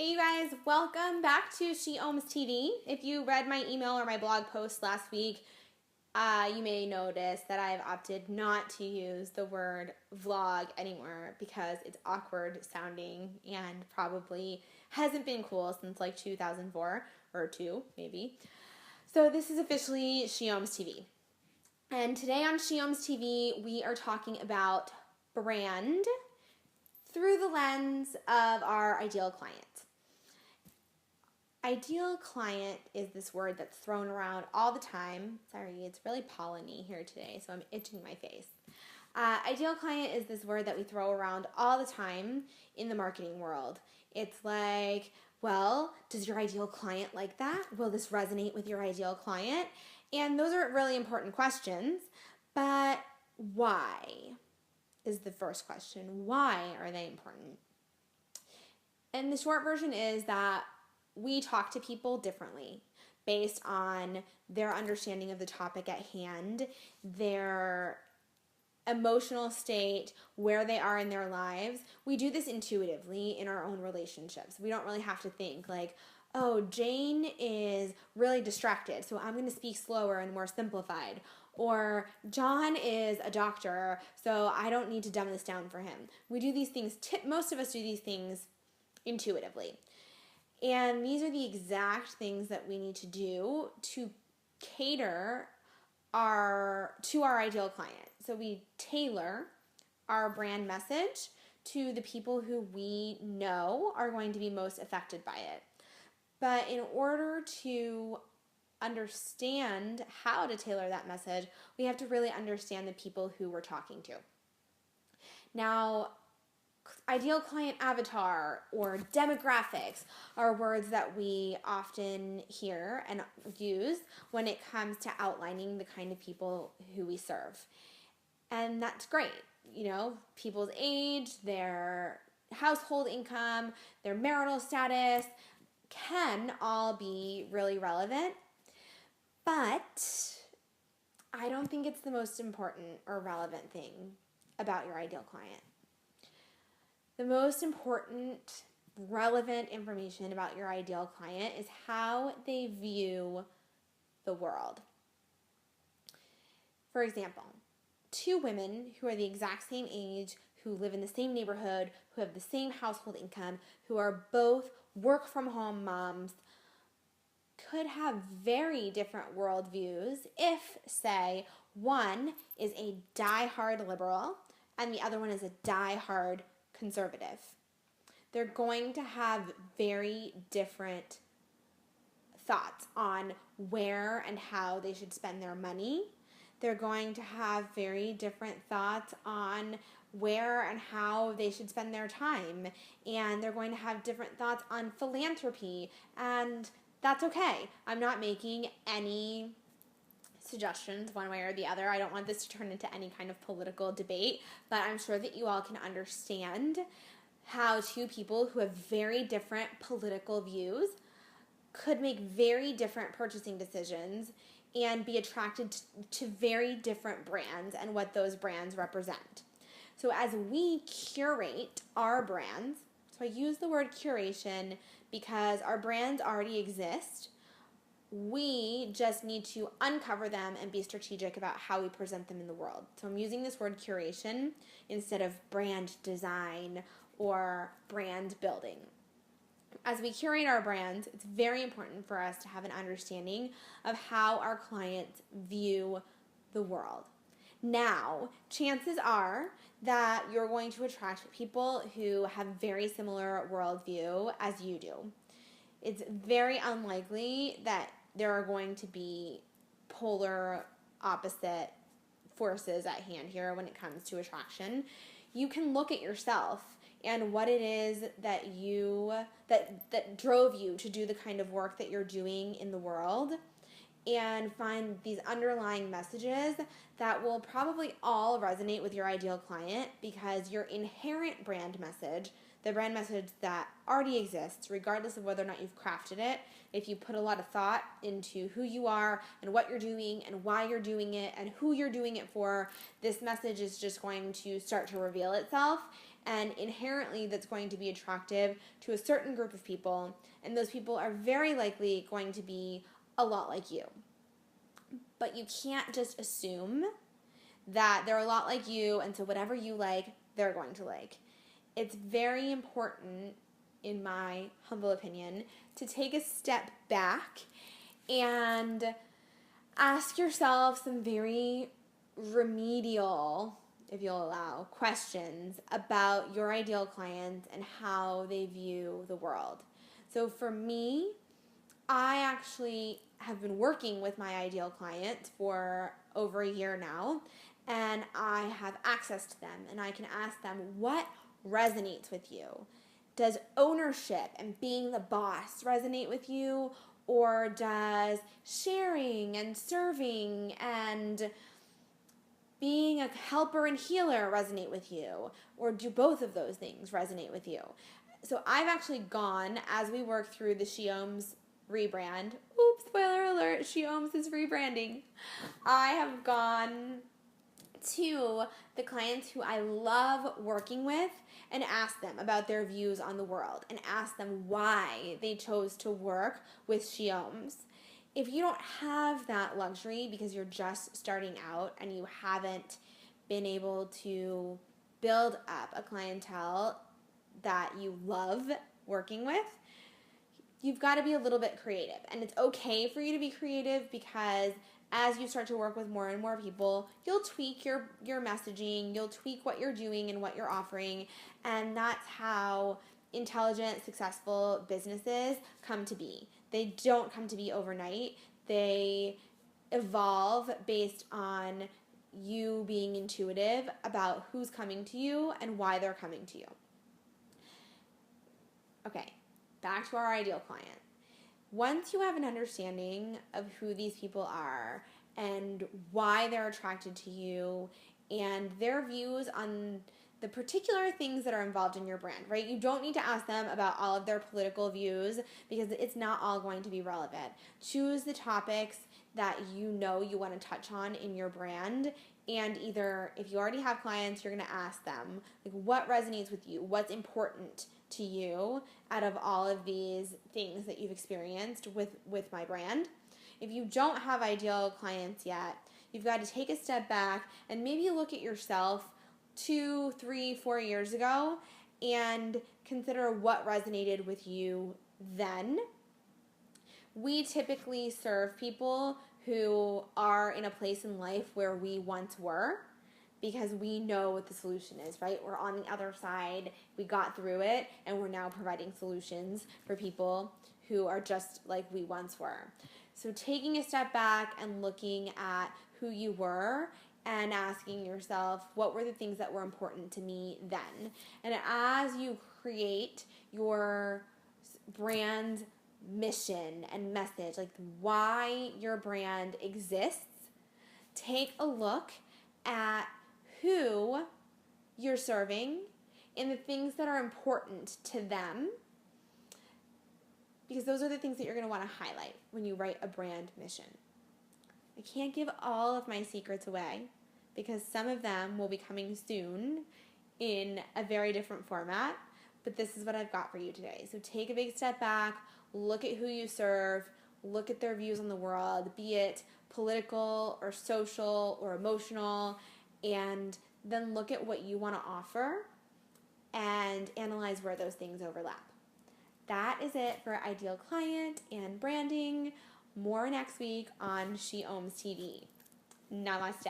Hey you guys, welcome back to Oms TV. If you read my email or my blog post last week, you may notice that I've opted not to use the word vlog anymore because it's awkward sounding and probably hasn't been cool since like 2004 or 2 maybe. So this is officially Oms TV. And today on Oms TV, we are talking about brand through the lens of our ideal client. Ideal client is this word that's thrown around all the time. Sorry, it's really pollen-y here today, so I'm itching my face. Ideal client is this word that we throw around all the time in the marketing world. It's like, well, does your ideal client like that? Will this resonate with your ideal client? And those are really important questions, but why is the first question. Why are they important? And the short version is that we talk to people differently based on their understanding of the topic at hand, their emotional state, where they are in their lives. We do this intuitively in our own relationships. We don't really have to think like, oh, Jane is really distracted, so I'm going to speak slower and more simplified. Or John is a doctor, so I don't need to dumb this down for him. We do these things, most of us do these things intuitively. And these are the exact things that we need to do to cater to our ideal client. So we tailor our brand message to the people who we know are going to be most affected by it. But in order to understand how to tailor that message, we have to really understand the people who we're talking to. Now, ideal client avatar or demographics are words that we often hear and use when it comes to outlining the kind of people who we serve. And that's great. You know, people's age, their household income, their marital status can all be really relevant. But I don't think it's the most important or relevant thing about your ideal client. The most important, relevant information about your ideal client is how they view the world. For example, 2 women who are the exact same age, who live in the same neighborhood, who have the same household income, who are both work-from-home moms, could have very different worldviews if, say, one is a die-hard liberal and the other one is a die-hard conservative. They're going to have very different thoughts on where and how they should spend their money. They're going to have very different thoughts on where and how they should spend their time. And they're going to have different thoughts on philanthropy. And that's okay. I'm not making any suggestions one way or the other. I don't want this to turn into any kind of political debate, but I'm sure that you all can understand how 2 people who have very different political views could make very different purchasing decisions and be attracted to very different brands and what those brands represent. So as we curate our brands, so I use the word curation because our brands already exist. We just need to uncover them and be strategic about how we present them in the world. So I'm using this word curation instead of brand design or brand building. As we curate our brands, it's very important for us to have an understanding of how our clients view the world. Now, chances are that you're going to attract people who have very similar worldview as you do. It's very unlikely that there are going to be polar opposite forces at hand here when it comes to attraction. You can look at yourself and what it is that that drove you to do the kind of work that you're doing in the world and find these underlying messages that will probably all resonate with your ideal client, because your inherent brand message, the brand message that already exists, regardless of whether or not you've crafted it, if you put a lot of thought into who you are and what you're doing and why you're doing it and who you're doing it for, this message is just going to start to reveal itself. And inherently, that's going to be attractive to a certain group of people. And those people are very likely going to be a lot like you. But you can't just assume that they're a lot like you, and so whatever you like, they're going to like. It's very important, in my humble opinion, to take a step back and ask yourself some very remedial, if you'll allow, questions about your ideal client and how they view the world. So for me, I actually have been working with my ideal client for over a year now, and I have access to them, and I can ask them, what resonates with you? Does ownership and being the boss resonate with you? Or does sharing and serving and being a helper and healer resonate with you? Or do both of those things resonate with you? So I've actually gone, as we work through the Oms rebrand, oops, spoiler alert, Oms is rebranding. I have gone to the clients who I love working with and ask them about their views on the world and ask them why they chose to work with Oms. If you don't have that luxury because you're just starting out and you haven't been able to build up a clientele that you love working with, you've got to be a little bit creative. And it's okay for you to be creative, because as you start to work with more and more people, you'll tweak your messaging, you'll tweak what you're doing and what you're offering, and that's how intelligent, successful businesses come to be. They don't come to be overnight. They evolve based on you being intuitive about who's coming to you and why they're coming to you. Okay, back to our ideal client. Once you have an understanding of who these people are and why they're attracted to you and their views on the particular things that are involved in your brand, right? You don't need to ask them about all of their political views, because it's not all going to be relevant. Choose the topics that you know you want to touch on in your brand, and either, if you already have clients, you're going to ask them, like, what resonates with you? What's important to you out of all of these things that you've experienced with my brand? If you don't have ideal clients yet, you've got to take a step back and maybe look at yourself 2, 3, 4 years ago and consider what resonated with you then. We typically serve people who are in a place in life where we once were, because we know what the solution is, right? We're on the other side, we got through it, and we're now providing solutions for people who are just like we once were. So taking a step back and looking at who you were and asking yourself, what were the things that were important to me then? And as you create your brand mission and message, like why your brand exists, take a look at who you're serving and the things that are important to them, because those are the things that you're going to want to highlight when you write a brand mission. I can't give all of my secrets away, because some of them will be coming soon in a very different format, but this is what I've got for you today. So take a big step back, look at who you serve, look at their views on the world, be it political or social or emotional, and then look at what you want to offer and analyze where those things overlap. That is it for Ideal Client and branding. More next week on Oms TV. Namaste.